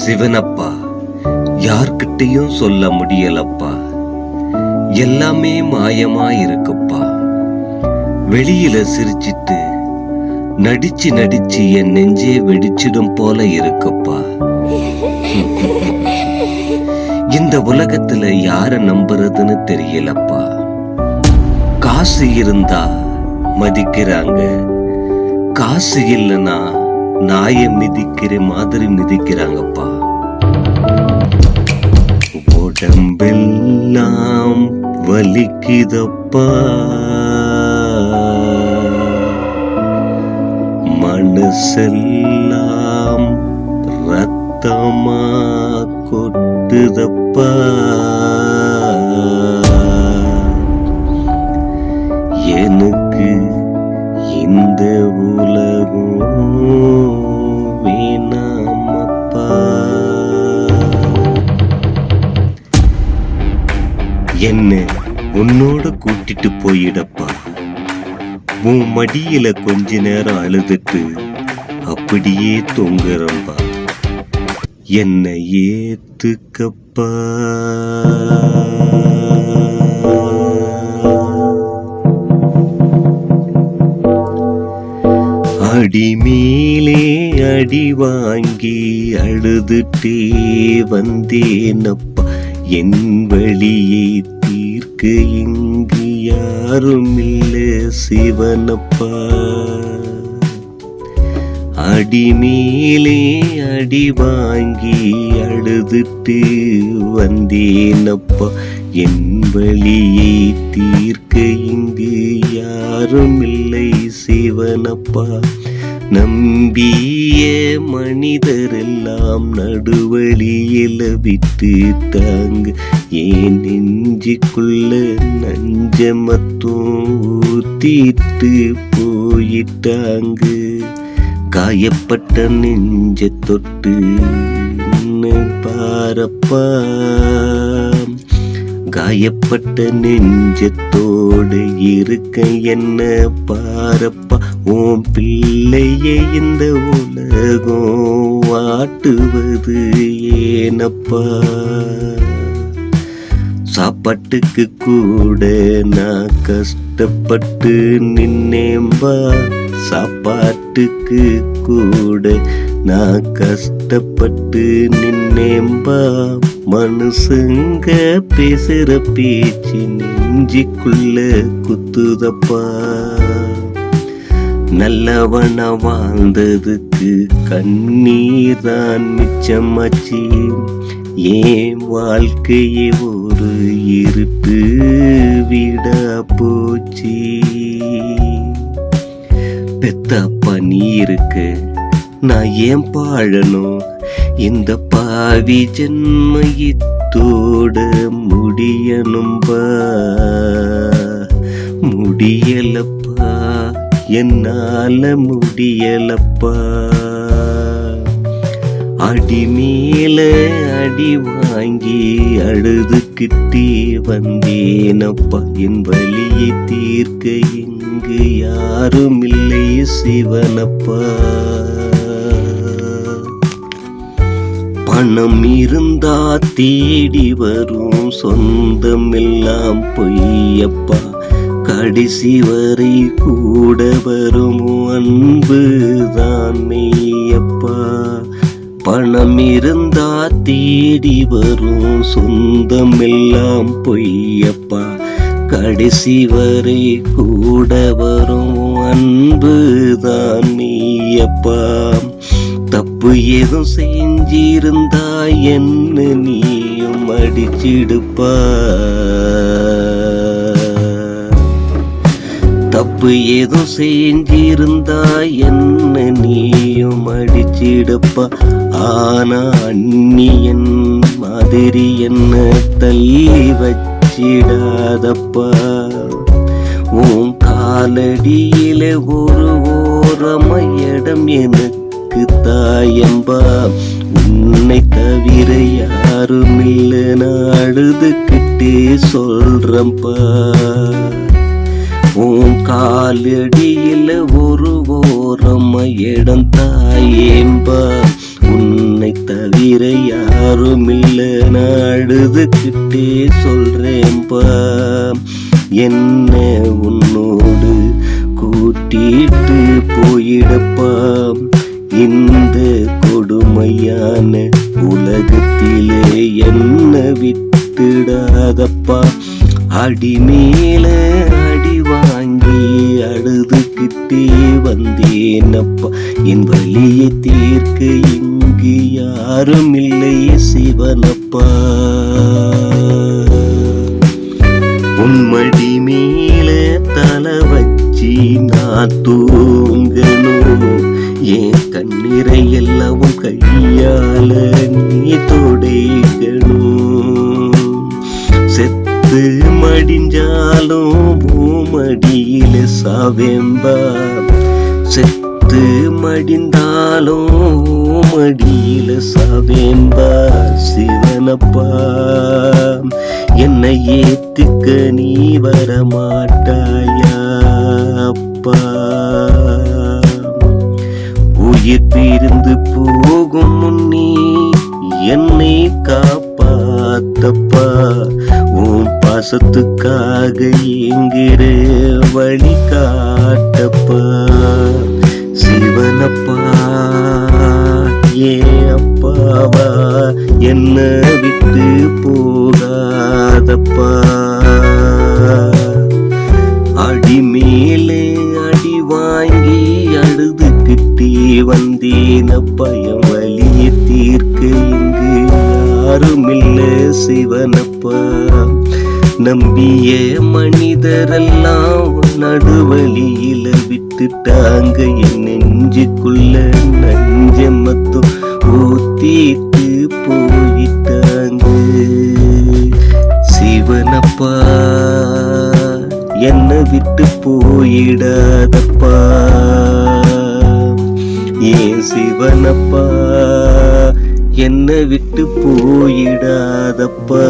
சிவனப்பா, யார்கிட்டையும் சொல்ல முடியலப்பா. எல்லாமே மாயமா இருக்குப்பா. வெளியில சிரிச்சிட்டு நடிச்சு நடிச்சு என் நெஞ்சே வெடிச்சிடும் போல இருக்குப்பா. இந்த உலகத்துல யார நம்புறதுன்னு தெரியலப்பா. காசு இருந்தா மதிக்கிறாங்க, காசு இல்லைன்னா நாய மிதிக்கிற மாதிரி மிதிக்கிறாங்கப்பா. உடம்பெல்லாம் வலிக்குதப்பா, மனசெல்லாம் ரத்தமா கொட்டுதப்பா. எனக்கு இந்த உலகம் வேணாமப்பா. என்ன உன்னோட கூட்டிட்டு போயிடப்பா. உன் மடியில கொஞ்ச நேரம் அழுதுட்டு அப்படியே தொங்குறப்பா. என்னை ஏத்துக்கப்பா. அடி மேலே அடி வாங்கி அழுதுட்டே வந்தேனப்பா. என் வழியை தீர்க்க இங்கு யாரும் இல்ல சிவனப்பா. அடி மேலே அடி வாங்கி அழுதுட்டு வந்தேனப்பா. என் வழியை தீர்க்க இங்கு யாரும் இல்லை சிவனப்பா. நம்பிய மனிதரெல்லாம் நடுவழியில விட்டு தாங்க. ஏன் நெஞ்சுக்குள்ள நஞ்சமத்தும் ஊத்திட்டு போயிட்டாங்க. காயப்பட்ட நெஞ்ச தொட்டு பாரப்பா. காயப்பட்ட நெஞ்சத்தோடு இருக்க என்ன பாரப்பா. உன் பிள்ளைய இந்த உலகம் வாட்டுவது ஏனப்பா. சாப்பாட்டுக்கு கூட நான் கஷ்டப்பட்டு நின்னேம்பா. சாப்பாட்டுக்கு கூட நான் கஷ்டப்பட்டு நின்னேம்பா. மனுஷங்க பேசுற பேச்சு நெஞ்சிக்குள்ள குத்துதப்பா. நல்லவனா வாழ்ந்ததுக்கு கண்ணீர் தான் மிச்சமாச்சு. ஏன் வாழ்க்கையே ஒரு இருட்டு வீடா போச்சு. பெத்தப்பா நீ இருக்கு, நான் ஏன் பாழணும். இந்த பாவி ஜென்மத்தோட முடியணும்பா. முடியலப்பா, என்னால முடியலப்பா. அடி மேல அடி வாங்கி அழுதுகிட்டே வந்தேனப்பா. என் வலியை தீர்க்க இங்கு யாரும் இல்லை சிவனப்பா. பணம் இருந்தா தேடி வரும் சொந்தம் எல்லாம் பொய்யப்பா. கடைசி வரை கூட வரும் அன்பு தான் மெய்யப்பா. பணம் இருந்தா தேடி வரும் சொந்தம் எல்லாம் பொய்யப்பா. கடைசி வரை கூட வரும் அன்பு தான் மெய்யப்பா. தப்பு ஏதும் செஞ்சிருந்தா என்ன நீயும் அடிச்சிடுப்பா. தப்பு ஏதும் செஞ்சிருந்தா என்ன நீயும் அடிச்சிடுப்பா. ஆனா அந்நியன் மாதிரி என்ன தள்ளி வச்சிடாதப்பா. உன் காலடியில ஒரு ஓரமையிடம் எனக்கு தாயம்பா. உன்னை தவிர யாரும் இல்ல நான் அழுதுகிட்டே சொல்றம்பா. உன் காலடியில ஒரு ஓரம் இடம் தாயேம்பா. உன்னை தவிர அழுதுகிட்டே சொல்றேன்பா, என்ன உன்னோடு கூட்டிட்டு போயிடப்பா, இந்த கொடுமையான உலகத்திலே என்ன விட்டுடாதப்பா. அடி மேல அடி வாங்கி அழுதுகிட்டே வந்தேனப்பா, என் வலியை தீர்க்க இங்கு யாரும் இல்லை சிவனப்பா. உன்மடி மேல தலை வச்சி நான் தூங்கணும், என் கண்ணீரை எல்லாம் கையால நீ தொடைக்கணும். செத்து மடிஞ்சாலும் மடியில சாவேம்பா, செத்து மடிந்தாலும் மடியில சாவேம்பா சிவனப்பா. என்னை ஏத்துக்க நீ வரமாட்டாயா அப்பா, உயிர் பிரிந்து போகும் முன்னே என்னை காப்பாத்தப்பா, உன் பாசத்துக்காக என்கிற வழி காட்டப்பா சிவனப்பா. ஏ அப்பாவா என்ன விட்டு போகாதப்பா, அடி மேலே அடி வாங்கி அழுதுகிட்டே வந்தேனப்பா, என் வலியை தீர்க்க இங்கு யாரும் இல்ல சிவனப்பா. நம்பிய மனிதரெல்லாம் நடுவழியில விட்டுட்டாங்க, என் நெஞ்சுக்குள்ள நஞ்சமத்தும் ஊத்திட்டு போயிட்டாங்க சிவனப்பா. என்னை விட்டு போயிடாதப்பா, ஏன் சிவனப்பா என்னை விட்டு போயிடாதப்பா.